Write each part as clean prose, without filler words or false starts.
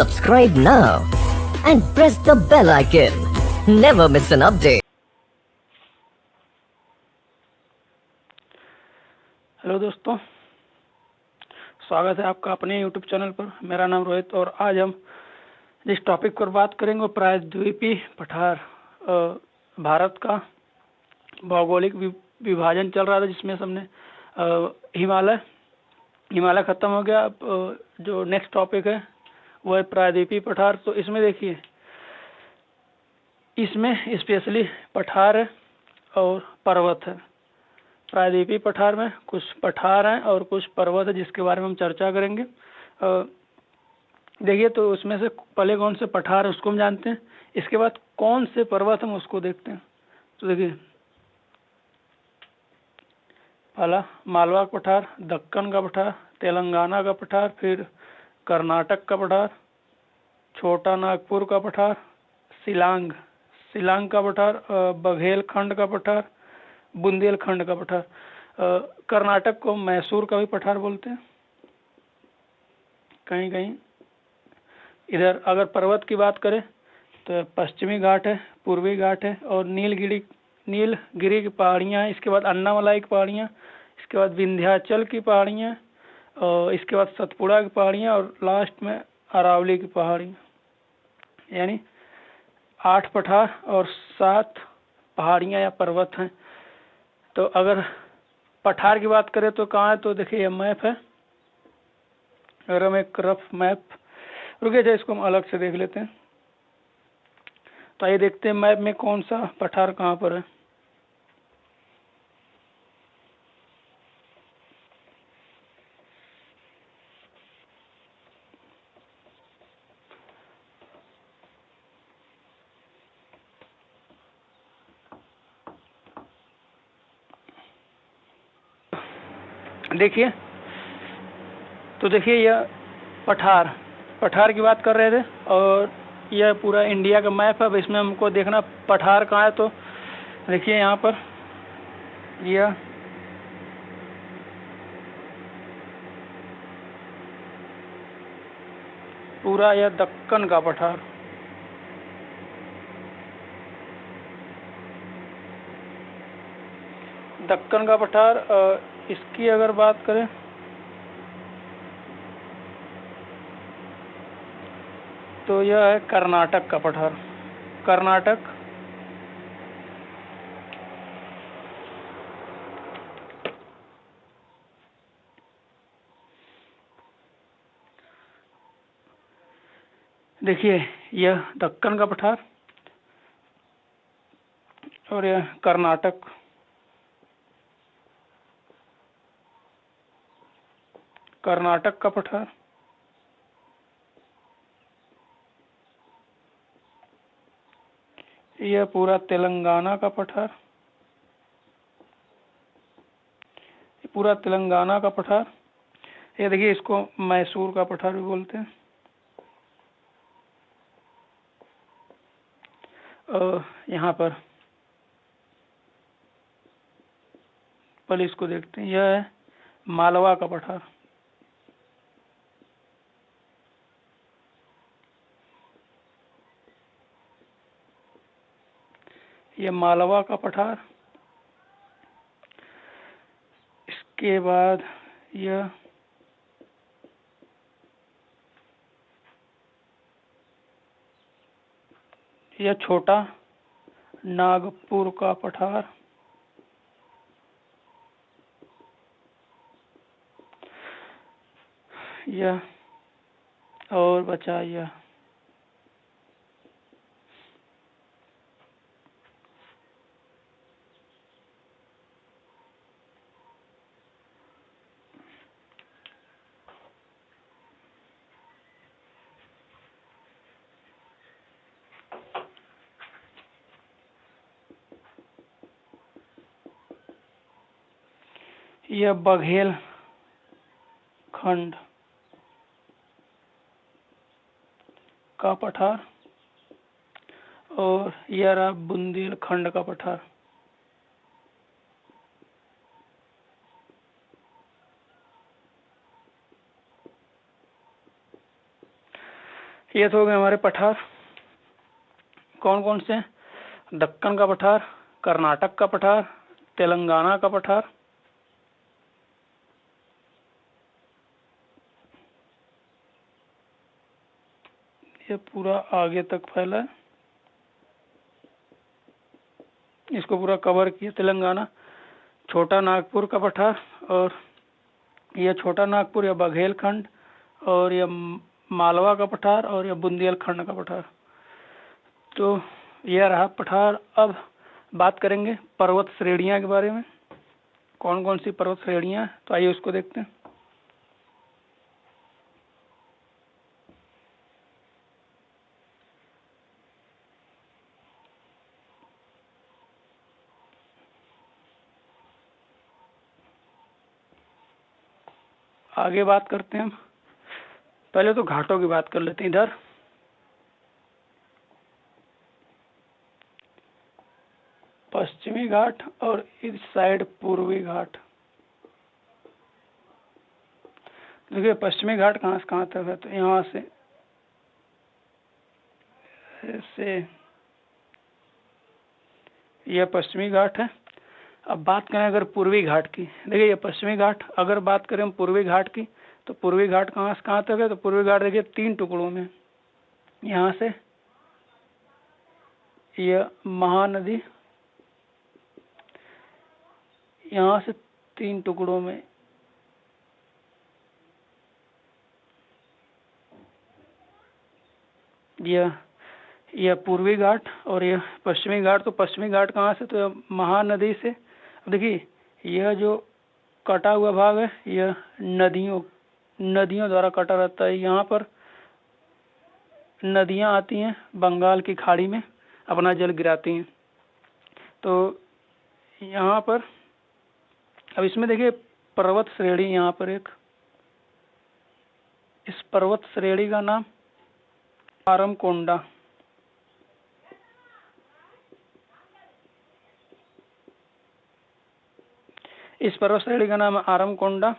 Subscribe now and press the bell icon. Never miss an update. Hello दोस्तों, स्वागत है आपका अपने YouTube चैनल पर। मेरा नाम रोहित और आज हम जिस टॉपिक पर बात करेंगे वो प्रायद्वीपीय पठार। भारत का भौगोलिक विभाजन चल रहा था जिसमें हमने हिमालय खत्म हो गया। अब जो नेक्स्ट टॉपिक है वो है प्रायद्वीपीय पठार। तो इसमें देखिए, इसमें स्पेशली पठार है और पर्वत है। प्रायद्वीपीय पठार में कुछ पठार हैं और कुछ पर्वत है जिसके बारे में हम चर्चा करेंगे। देखिए, तो उसमें से पहले कौन से पठार है उसको हम जानते हैं, इसके बाद कौन से पर्वत हम उसको देखते हैं। तो देखिए, पहला मालवा का पठार, दक्कन का पठार, तेलंगाना का पठार, फिर कर्नाटक का पठार, छोटा नागपुर का पठार, शिलांग का पठार, बघेलखंड का पठार, बुंदेलखंड का पठार। कर्नाटक को मैसूर का भी पठार बोलते हैं कहीं कहीं। इधर अगर पर्वत की बात करें तो पश्चिमी घाट है, पूर्वी घाट है और नीलगिरी की पहाड़ियाँ, इसके बाद अन्नामलाई की पहाड़ियाँ, इसके बाद विंध्याचल की पहाड़ियाँ और इसके बाद सतपुड़ा की पहाड़ियाँ और लास्ट में अरावली की पहाड़ियाँ। यानी 8 पठार और 7 पहाड़ियाँ या पर्वत हैं। तो अगर पठार की बात करें तो कहाँ है, तो देखिए ये मैप है। अगर हम एक रफ मैप, रुकिए जाए इसको हम अलग से देख लेते हैं। तो आइए देखते हैं मैप में कौन सा पठार कहाँ पर है। देखिए, तो देखिए यह पठार की बात कर रहे थे और यह पूरा इंडिया का मैप है। अब इसमें हमको देखना पठार कहाँ है। तो देखिए यहाँ पर यह पूरा यह दक्कन का पठार, इसकी अगर बात करें तो यह है कर्नाटक का पठार। कर्नाटक देखिए, यह दक्कन का पठार और यह कर्नाटक का पठार। यह पूरा तेलंगाना का पठार, पूरा तेलंगाना का पठार। ये देखिए, इसको मैसूर का पठार भी बोलते हैं। यहाँ पर पहले इसको देखते हैं, यह है मालवा का पठार। यह मालवा का पठार। इसके बाद यह छोटा नागपुर का पठार। यह और बचा यह बघेलखंड का पठार और यह रहा बुंदेलखंड का पठार। ये तो हो गए हमारे पठार। कौन कौन से? दक्कन का पठार, कर्नाटक का पठार, तेलंगाना का पठार, ये पूरा आगे तक फैला है, इसको पूरा कवर किया तेलंगाना। छोटा नागपुर का पठार, और यह छोटा नागपुर या बघेलखंड, और यह मालवा का पठार, और यह बुंदेलखंड का पठार। तो यह रहा पठार। अब बात करेंगे पर्वत श्रेणियां के बारे में, कौन कौन सी पर्वत श्रेणियां, तो आइए उसको देखते हैं। आगे बात करते हैं हम, पहले तो घाटों की बात कर लेते हैं। इधर पश्चिमी घाट और इस साइड पूर्वी घाट। देखिए पश्चिमी घाट कहाँ से कहाँ तक है, तो यहाँ से ऐसे यह पश्चिमी घाट है। अब बात करें अगर पूर्वी घाट की, देखिए ये पश्चिमी घाट, अगर बात करें हम पूर्वी घाट की, तो पूर्वी घाट कहाँ से कहाँ तक है, तो पूर्वी घाट देखिए 3 टुकड़ों में। यहाँ से यह महानदी, यहाँ से 3 टुकड़ों में यह पूर्वी घाट और यह पश्चिमी घाट। तो पश्चिमी घाट कहाँ से, तो महानदी से। अब देखिए यह जो कटा हुआ भाग है, यह नदियों द्वारा कटा रहता है। यहाँ पर नदियाँ आती हैं बंगाल की खाड़ी में, अपना जल गिराती हैं। तो यहाँ पर अब इसमें देखिए पर्वत श्रेणी, यहाँ पर एक, इस पर्वत श्रेणी का नाम आरमकोंडा। इस पर्वत श्रेणी का नाम है आरमकोंडा,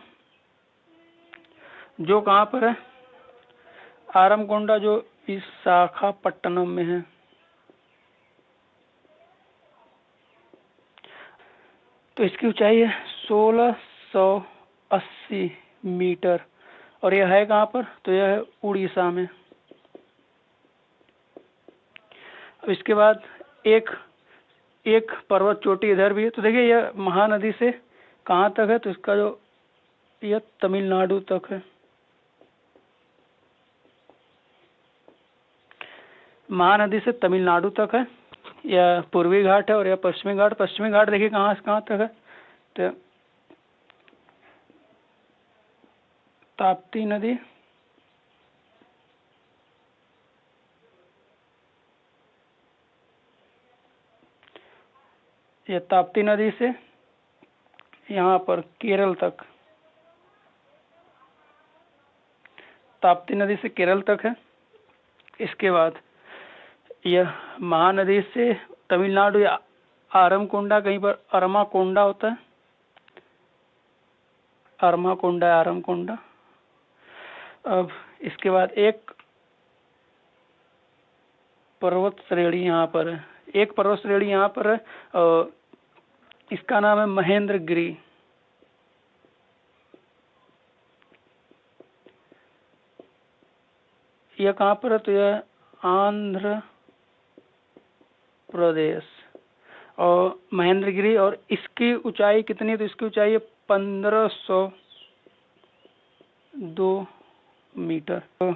जो कहाँ पर है, आरमकोंडा जो विशाखापट्टनम में है। तो इसकी ऊंचाई है 1680 मीटर, और यह है कहाँ पर, तो यह है उड़ीसा में। अब इसके बाद एक पर्वत चोटी इधर भी है। तो देखिए यह महानदी से कहाँ तक है, तो इसका जो यह तमिलनाडु तक है। महानदी से तमिलनाडु तक है। यह पूर्वी घाट है और यह पश्चिमी घाट। पश्चिमी घाट देखिए कहाँ से कहाँ तक है, तो ताप्ती नदी, यह ताप्ती नदी से यहाँ पर केरल तक, ताप्ती नदी से केरल तक है। इसके बाद यह महानदी से तमिलनाडु या आरमकोंडा, कहीं पर अरमाकोंडा होता है, अरमाकोंडा, आरमकोंडा। अब इसके बाद एक पर्वत श्रेणी यहाँ पर है, एक पर्वत श्रेणी यहाँ पर है, और इसका नाम है महेंद्रगिरी। यह कहाँ पर है, तो यह आंध्र प्रदेश। और महेंद्रगिरी, और इसकी ऊंचाई कितनी, तो इसकी ऊंचाई है 1502 मीटर। तो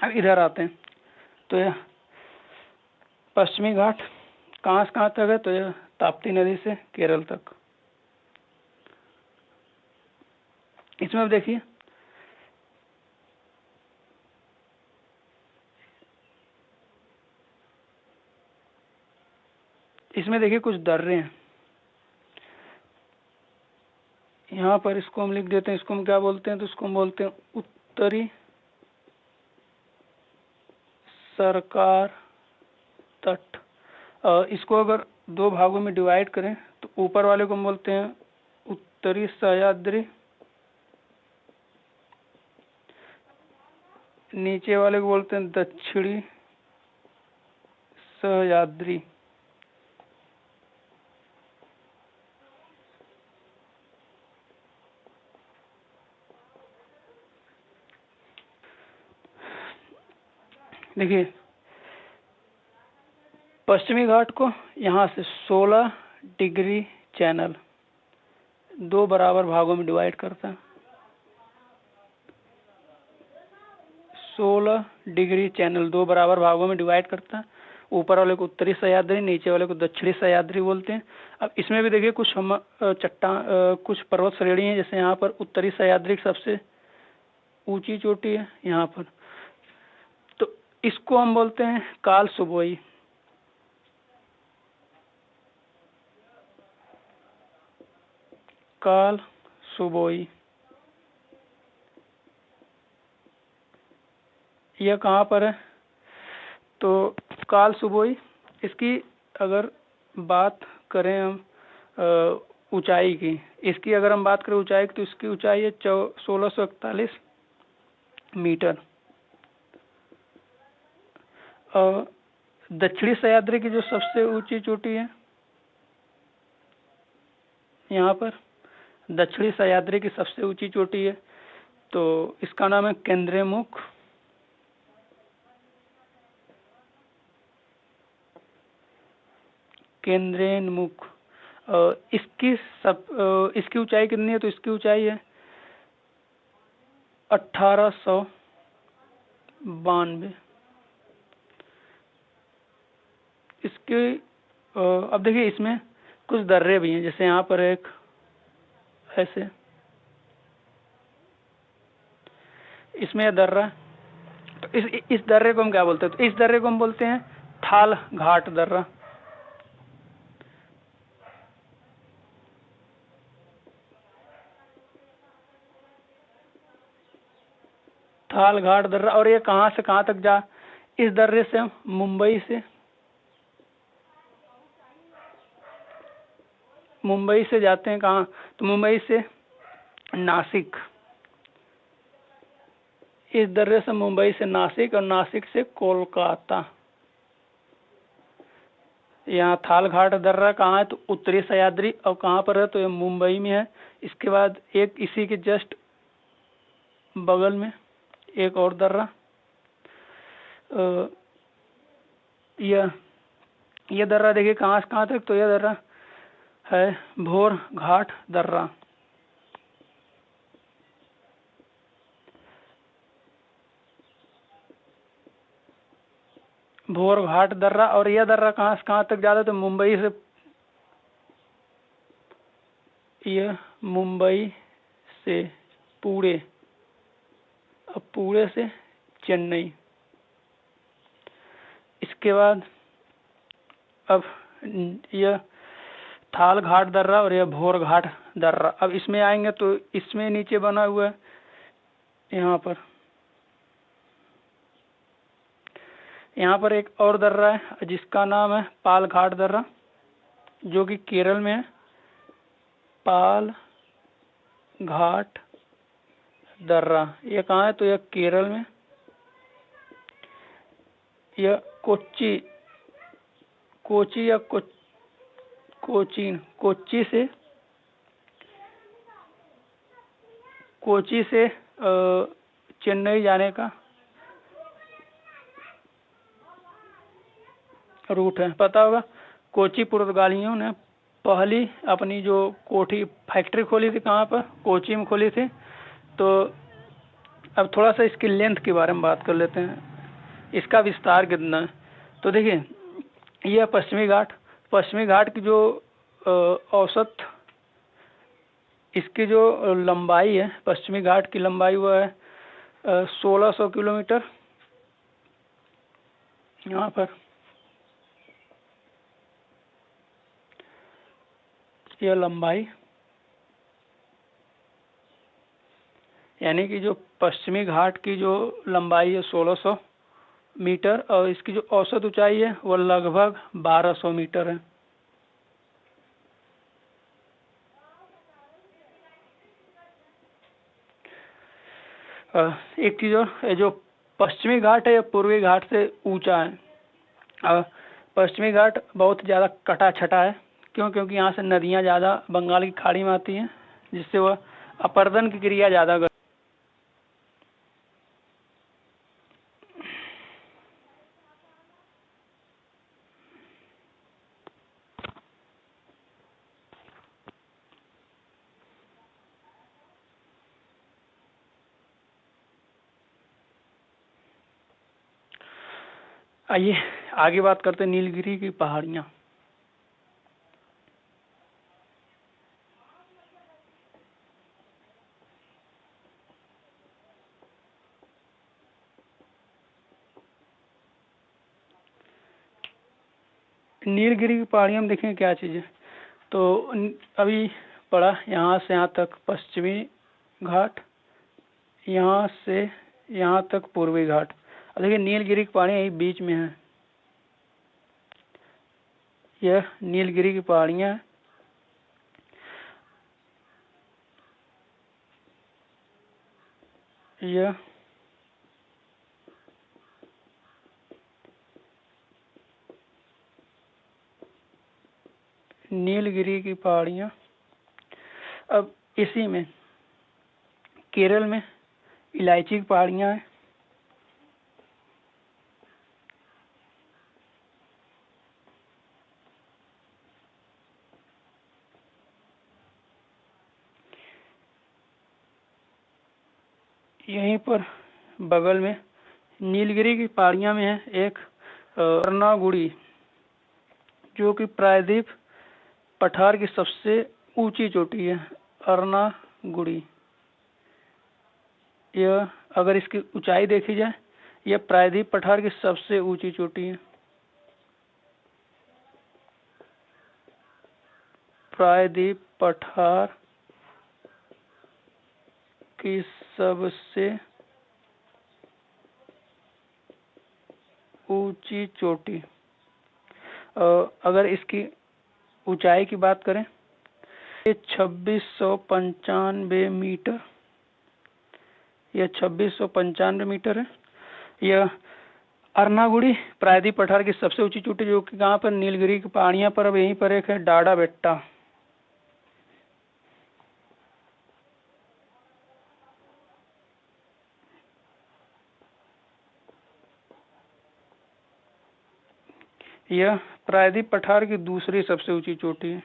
अब इधर आते हैं, तो यह पश्चिमी घाट कहाँ से कहाँ तक है, तो यह ताप्ती नदी से केरल तक। इसमें अब देखिए इसमें देखिए कुछ दर्रे हैं यहाँ पर, इसको हम लिख देते हैं। इसको हम क्या बोलते हैं, तो इसको हम बोलते हैं उत्तरी सरकार तट। इसको अगर 2 भागों में डिवाइड करें, तो ऊपर वाले को हम बोलते हैं उत्तरी सह्याद्री, नीचे वाले को बोलते हैं दक्षिणी सह्याद्री। देखिए पश्चिमी घाट को यहाँ से 16 डिग्री चैनल 2 बराबर भागों में डिवाइड करता है। 16 डिग्री चैनल 2 बराबर भागों में डिवाइड करता है। ऊपर वाले को उत्तरी सह्याद्री, नीचे वाले को दक्षिणी सह्याद्री बोलते हैं। अब इसमें भी देखिए कुछ कुछ पर्वत श्रेणी है, जैसे यहाँ पर उत्तरी सह्याद्री सबसे ऊंची चोटी है यहाँ पर, तो इसको हम बोलते हैं काल सुबोई। काल सुबोई यह कहाँ पर है? तो काल सुबोई, इसकी अगर बात करें हम ऊंचाई की, इसकी अगर हम बात करें ऊंचाई की, तो इसकी ऊंचाई है 1641 मीटर। और दक्षिणी सह्याद्री की जो सबसे ऊंची चोटी है यहाँ पर, दक्षिणी सह्याद्री की सबसे ऊंची चोटी है, तो इसका नाम है केंद्रमुख। केंद्रमुख। इसकी ऊंचाई कितनी है? तो इसकी ऊंचाई है 1892। इसके अब देखिए इसमें कुछ दर्रे भी हैं, जैसे यहाँ पर एक ऐसे, इसमें दर्रा, तो इस दर्रे को हम क्या बोलते हैं? तो इस दर्रे को हम बोलते हैं थाल घाट दर्रा। थाल घाट दर्रा। और ये कहाँ से कहाँ तक इस दर्रे से हम मुंबई से जाते हैं कहाँ? तो मुंबई से नासिक, इस दर्रे से मुंबई से नासिक, और नासिक से कोलकाता। यहाँ थाल घाट दर्रा कहाँ है? तो उत्तरी सह्याद्री। और कहाँ पर है? तो ये मुंबई में है। इसके बाद एक इसी के जस्ट बगल में एक और दर्रा, यह दर्रा देखिए कहाँ से कहाँ तक, तो यह दर्रा है भोर घाट दर्रा। भोर घाट दर्रा। और यह दर्रा कहाँ से कहाँ तक जाता है? तो मुंबई से, यह मुंबई से पुणे, अब पुणे से चेन्नई। इसके बाद अब यह थाल घाट दर्रा और यह भोर घाट दर्रा। अब इसमें आएंगे तो इसमें नीचे बना हुआ है यहाँ पर एक और दर्रा है जिसका नाम है पाल घाट दर्रा, जो कि केरल में है। पाल घाट दर्रा यह कहाँ है? तो यह केरल में, यह कोच्चि या कोच्चि से चेन्नई जाने का रूट है। पता होगा कोच्चि पुर्तगालियों ने पहली अपनी जो कोठी फैक्ट्री खोली थी, कहाँ पर? कोच्चि में खोली थी। तो अब थोड़ा सा इसकी लेंथ के बारे में बात कर लेते हैं, इसका विस्तार कितना है। तो देखिए यह पश्चिमी घाट की जो औसत इसकी जो लंबाई है, पश्चिमी घाट की लंबाई वह है 1600 किलोमीटर। यहाँ पर यह लंबाई, यानी कि जो पश्चिमी घाट की जो लंबाई है 1600 मीटर, और इसकी जो औसत ऊंचाई है वह लगभग 1200 मीटर है। एक चीज और, जो पश्चिमी घाट है या पूर्वी घाट से ऊंचा है। और पश्चिमी घाट बहुत ज़्यादा कटा छटा है, क्यों? क्योंकि यहाँ से नदियाँ ज़्यादा बंगाल की खाड़ी में आती हैं, जिससे वह अपर्दन की क्रिया ज़्यादा कर। आइए आगे बात करते हैं नीलगिरी की पहाड़ियाँ। नीलगिरी की पहाड़ियाँ में देखें क्या चीज़ है। तो अभी पड़ा यहाँ से यहाँ तक पश्चिमी घाट, यहाँ से यहाँ तक पूर्वी घाट। अब देखिए नीलगिरी की पहाड़ियाँ यही बीच में है। यह नीलगिरी की पहाड़ियाँ हैं। यह नीलगिरी की पहाड़ियाँ। अब इसी में केरल में इलायची की पहाड़ियाँ हैं। यहीं पर बगल में नीलगिरी की पहाड़ियाँ में है एक अर्नागुड़ी, जो कि प्रायद्वीप पठार की सबसे ऊंची चोटी है। अर्नागुड़ी, यह अगर इसकी ऊंचाई देखी जाए, यह प्रायद्वीप पठार की सबसे ऊंची चोटी है। प्रायद्वीप पठार की सबसे ऊंची चोटी। अगर इसकी ऊंचाई की बात करें, ये 2695 मीटर, यह 2695 मीटर है। यह अर्नागुड़ी प्रायद्वीप पठार की सबसे ऊंची चोटी, जो कि कहाँ पर? नीलगिरी की पहाड़ियाँ पर। अब यहीं पर एक है डाडा बेट्टा। यह प्रायद्वीप पठार की दूसरी सबसे ऊंची चोटी है।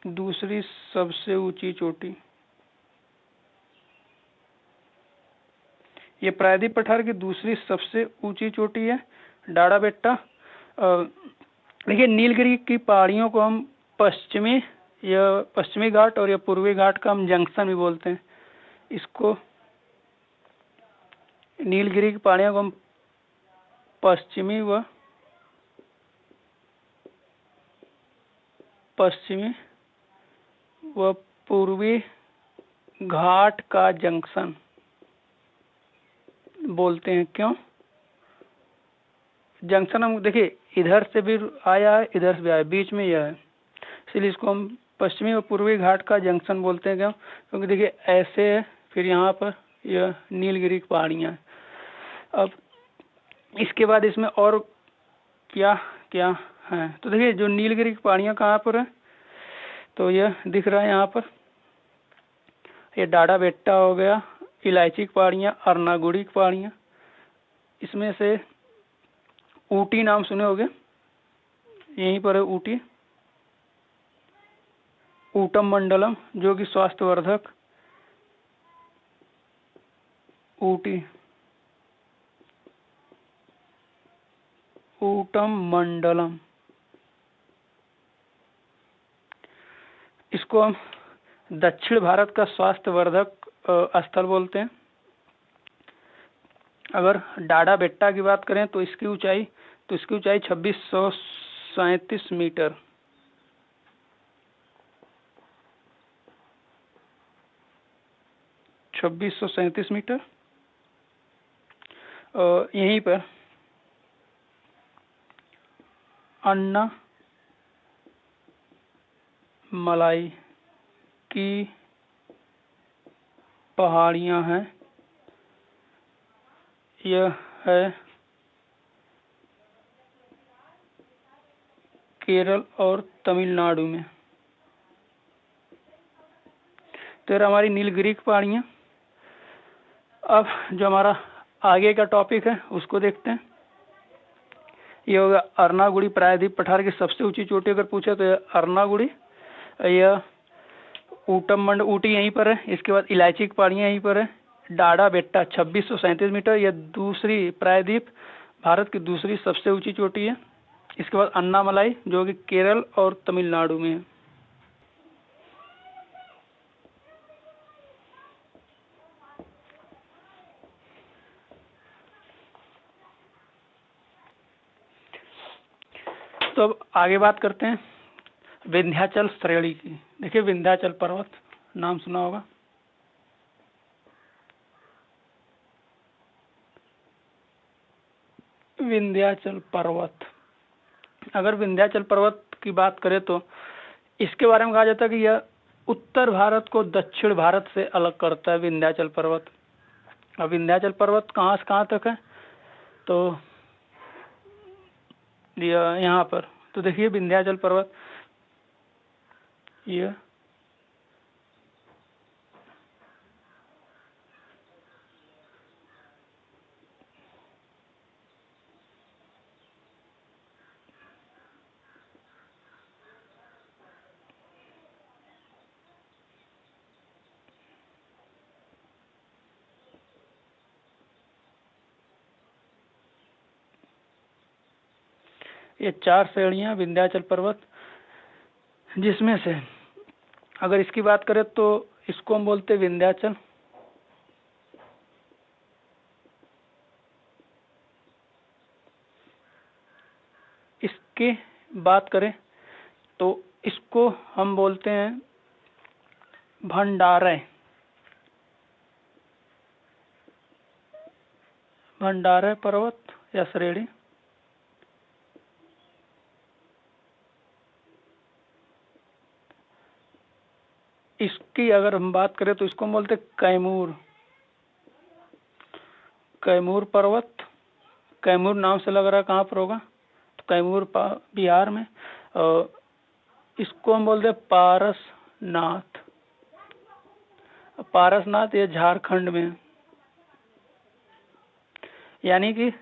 दूसरी सबसे ऊंची चोटी ये प्रायद्वीप पठार की दूसरी सबसे ऊंची चोटी है, डाडा बेट्टा। देखिए नीलगिरी की पहाड़ियों को हम पश्चिमी घाट और या पूर्वी घाट का हम जंक्शन भी बोलते हैं। इसको नीलगिरी की पहाड़ियों को हम पश्चिमी व पूर्वी घाट का जंक्शन बोलते हैं। क्यों जंक्शन? हम देखिए इधर से भी आया है, इधर से भी आया, बीच में यह है, इसलिए इसको हम पश्चिमी और पूर्वी घाट का जंक्शन बोलते हैं। क्यों? क्योंकि देखिए ऐसे है, फिर यहाँ पर यह नीलगिरी की पहाड़ियाँ है। अब इसके बाद इसमें और क्या क्या है, तो देखिए जो नीलगिरी की पहाड़ियाँ कहाँ पर है, तो यह दिख रहा है यहाँ पर। ये डाडा बेट्टा हो गया, इलायची की पहाड़ियाँ, अर्नागुड़ी की पहाड़ियाँ। इसमें से ऊटी नाम सुने होंगे, यहीं पर है ऊटी, ऊटम मंडलम, जो कि स्वास्थ्यवर्धक। ऊटी, ऊटम मंडलम, इसको हम दक्षिण भारत का स्वास्थ्यवर्धक स्थल बोलते हैं। अगर डाडा बेट्टा की बात करें तो इसकी ऊंचाई 2637 मीटर। मीटर। यहीं पर अन्ना मलाई की पहाड़ियां हैं, यह है केरल और तमिलनाडु में। तो ये हमारी नीलगिरी की पहाड़ियाँ। अब जो हमारा आगे का टॉपिक है उसको देखते हैं। ये होगा अर्नागुड़ी प्रायद्वीप पठार की सबसे ऊंची चोटी अगर पूछे तो यह अर्नागुड़ी। यह ऊटमंड ऊटी यहीं पर है। इसके बाद इलायची की पहाड़ियाँ यहीं पर है। डाडा बेट्टा 2637 मीटर, यह दूसरी प्रायद्वीप भारत की दूसरी सबसे ऊंची चोटी है। इसके बाद अन्नामलाई जो कि केरल और तमिलनाडु में है। तो अब आगे बात करते हैं विंध्याचल श्रेणी की। देखिए विंध्याचल पर्वत नाम सुना होगा। विंध्याचल पर्वत, अगर विंध्याचल पर्वत की बात करें तो इसके बारे में कहा जाता है कि यह उत्तर भारत को दक्षिण भारत से अलग करता है विंध्याचल पर्वत। अब विंध्याचल पर्वत कहाँ से कहाँ तक है तो यहाँ पर तो देखिए विंध्याचल पर्वत ये 4 श्रेणियां विंध्याचल पर्वत, जिसमें से अगर इसकी बात करें तो इसको हम बोलते हैं विंध्याचल। इसकी बात करें तो इसको हम बोलते हैं भंडारय। भंडारय पर्वत या श्रेणी। इसकी अगर हम बात करें तो इसको हम बोलते कैमूर। कैमूर पर्वत, कैमूर नाम से लग रहा है कहाँ पर होगा तो कैमूर बिहार में। और इसको हम बोलते पारसनाथ। पारसनाथ ये झारखंड में है। यानी कि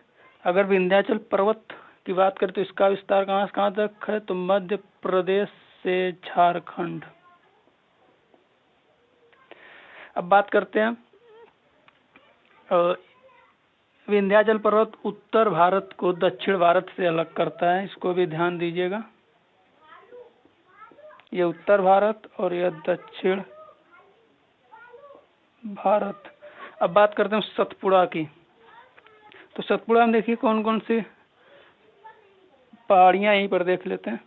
अगर विंध्याचल पर्वत की बात करें तो इसका विस्तार कहाँ से कहाँ तक है तो मध्य प्रदेश से झारखंड। अब बात करते हैं विंध्याचल पर्वत उत्तर भारत को दक्षिण भारत से अलग करता है। इसको भी ध्यान दीजिएगा। ये उत्तर भारत और यह दक्षिण भारत। अब बात करते हैं सतपुड़ा की। तो सतपुड़ा में देखिए कौन कौन सी पहाड़ियां यहीं पर देख लेते हैं।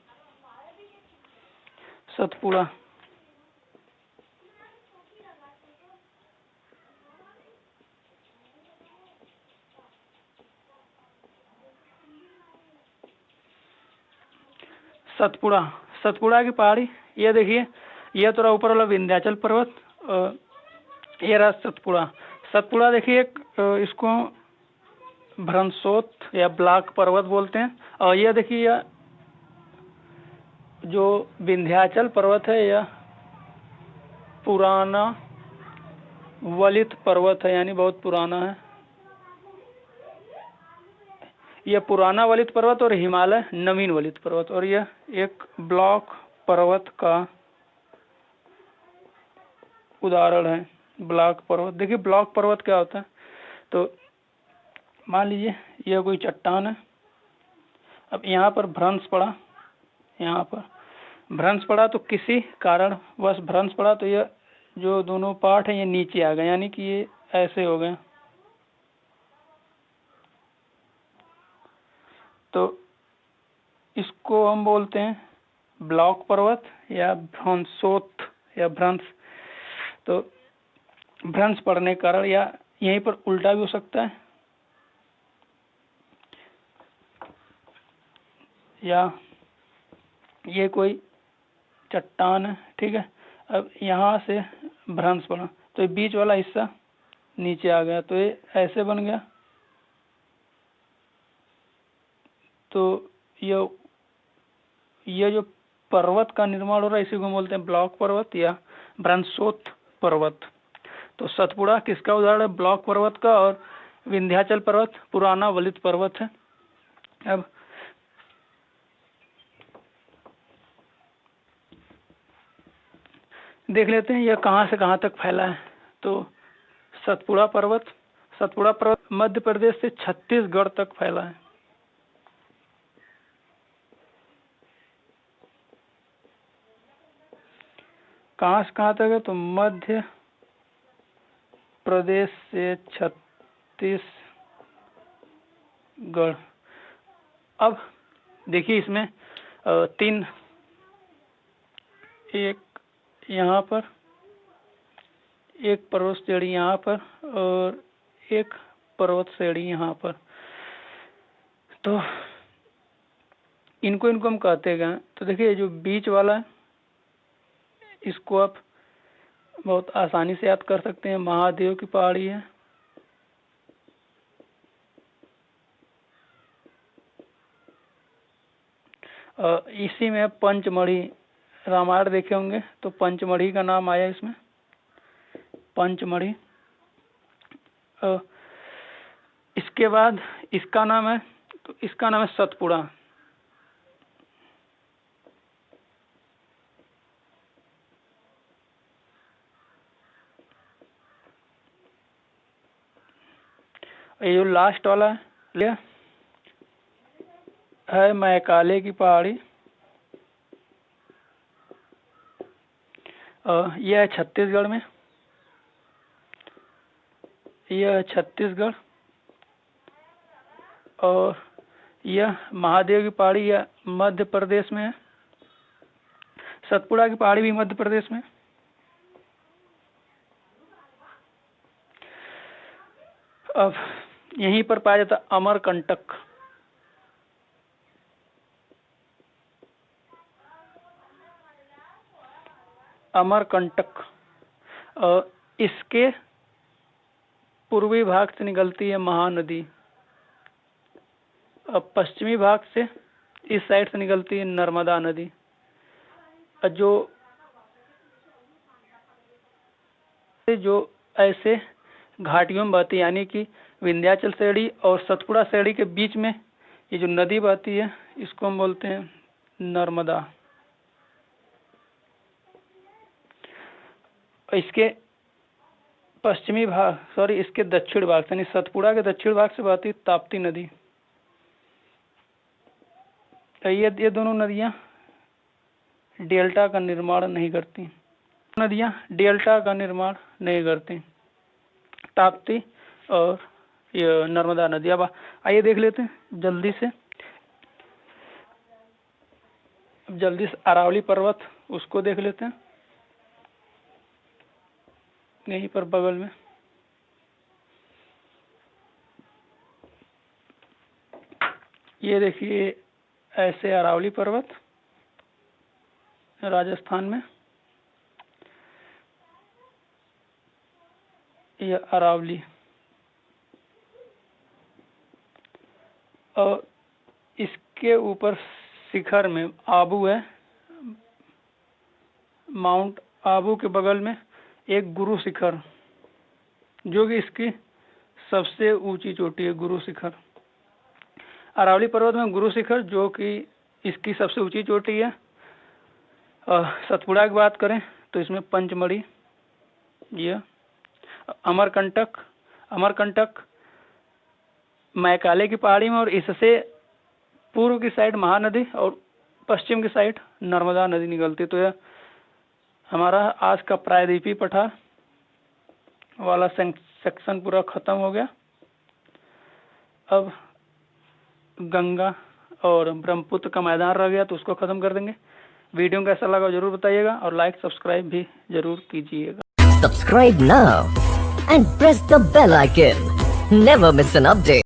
सतपुड़ा सतपुड़ा सतपुड़ा की पहाड़ी ये देखिए, ये थोड़ा ऊपर वाला विंध्याचल पर्वत। ये रहा सतपुड़ा। सतपुड़ा देखिए इसको भ्रंशोत या ब्लॉक पर्वत बोलते हैं। और यह देखिए जो विंध्याचल पर्वत है यह पुराना वलित पर्वत है, यानी बहुत पुराना है। यह पुराना वलित पर्वत और हिमालय नवीन वलित पर्वत। और यह एक ब्लॉक पर्वत का उदाहरण है। ब्लॉक पर्वत देखिए, ब्लॉक पर्वत क्या होता है तो मान लीजिए यह कोई चट्टान है। अब यहाँ पर भ्रंश पड़ा, यहाँ पर भ्रंश पड़ा तो किसी कारण बस भ्रंश पड़ा तो यह जो दोनों पार्ट है ये नीचे आ गए, यानी कि ये ऐसे हो गए। तो इसको हम बोलते हैं ब्लॉक पर्वत या भ्रंशोत या भ्रंश। तो भ्रंश पड़ने के कारण या यहीं पर उल्टा भी हो सकता है या ये कोई चट्टान है, ठीक है। अब यहाँ से भ्रंश पड़ा तो ये बीच वाला हिस्सा नीचे आ गया तो ये ऐसे बन गया। तो ये जो पर्वत का निर्माण हो रहा है इसी को बोलते हैं ब्लॉक पर्वत या ब्रह्मोत्थ पर्वत। तो सतपुड़ा किसका उदाहरण है? ब्लॉक पर्वत का। और विंध्याचल पर्वत पुराना वलित पर्वत है। अब देख लेते हैं यह कहाँ से कहाँ तक फैला है। तो सतपुड़ा पर्वत मध्य प्रदेश से छत्तीसगढ़ तक फैला है। कहाँ से कहाँ तक है? तो मध्य प्रदेश से छत्तीसगढ़। अब देखिए इसमें तीन, एक यहाँ पर, एक पर्वत श्रेणी यहाँ पर और एक पर्वत श्रेणी यहाँ पर। तो इनको हम कहते हैं। तो देखिए जो बीच वाला है इसको आप बहुत आसानी से याद कर सकते हैं, महादेव की पहाड़ी है। इसी में पंचमढ़ी, रामायण देखे होंगे तो पंचमढ़ी का नाम आया इसमें, पंचमढ़ी। इसके बाद इसका नाम है, तो इसका नाम है सतपुड़ा। ये जो लास्ट वाला है मैकाले की पहाड़ी। यह है छत्तीसगढ़ में, यह है छत्तीसगढ़। और यह महादेव की पहाड़ी यह मध्य प्रदेश में है। सतपुड़ा की पहाड़ी भी मध्य प्रदेश में। अब यहीं पर पाया जाता अमरकंटक। अमरकंटक इसके पूर्वी भाग से निकलती है महानदी। अब पश्चिमी भाग से इस साइड से निकलती है नर्मदा नदी। जो ऐसे घाटियों में बहती, यानी कि विंध्याचल श्रेणी और सतपुड़ा श्रेणी के बीच में ये जो नदी बहती है इसको हम बोलते हैं नर्मदा। इसके पश्चिमी भाग, इसके दक्षिण भाग से, यानी सतपुड़ा के दक्षिण भाग से बहती ताप्ती नदी। ये दोनों नदियां डेल्टा का निर्माण नहीं करती। नदियां डेल्टा का निर्माण नहीं करती, ताप्ती और ये नर्मदा नदी। अब आइए देख लेते हैं जल्दी से अरावली पर्वत, उसको देख लेते हैं यहीं पर बगल में। ये देखिए ऐसे अरावली पर्वत राजस्थान में, यह अरावली। और इसके ऊपर शिखर में आबू है, माउंट आबू के बगल में एक गुरु शिखर, जो कि इसकी सबसे ऊंची चोटी है, गुरु शिखर। अरावली पर्वत में गुरु शिखर जो कि इसकी सबसे ऊंची चोटी है। सतपुड़ा की बात करें तो इसमें पंचमढ़ी, यह अमरकंटक मैकाले की पहाड़ी में, और इससे पूर्व की साइड महानदी और पश्चिम की साइड नर्मदा नदी निकलती। तो यह हमारा आज का प्रायद्वीपीय पठार वाला सेक्शन पूरा खत्म हो गया। अब गंगा और ब्रह्मपुत्र का मैदान रह गया, तो उसको खत्म कर देंगे। वीडियो कैसा लगा जरूर बताइएगा और लाइक सब्सक्राइब भी जरूर कीजिएगा। Subscribe now and press the bell icon. Never miss an update.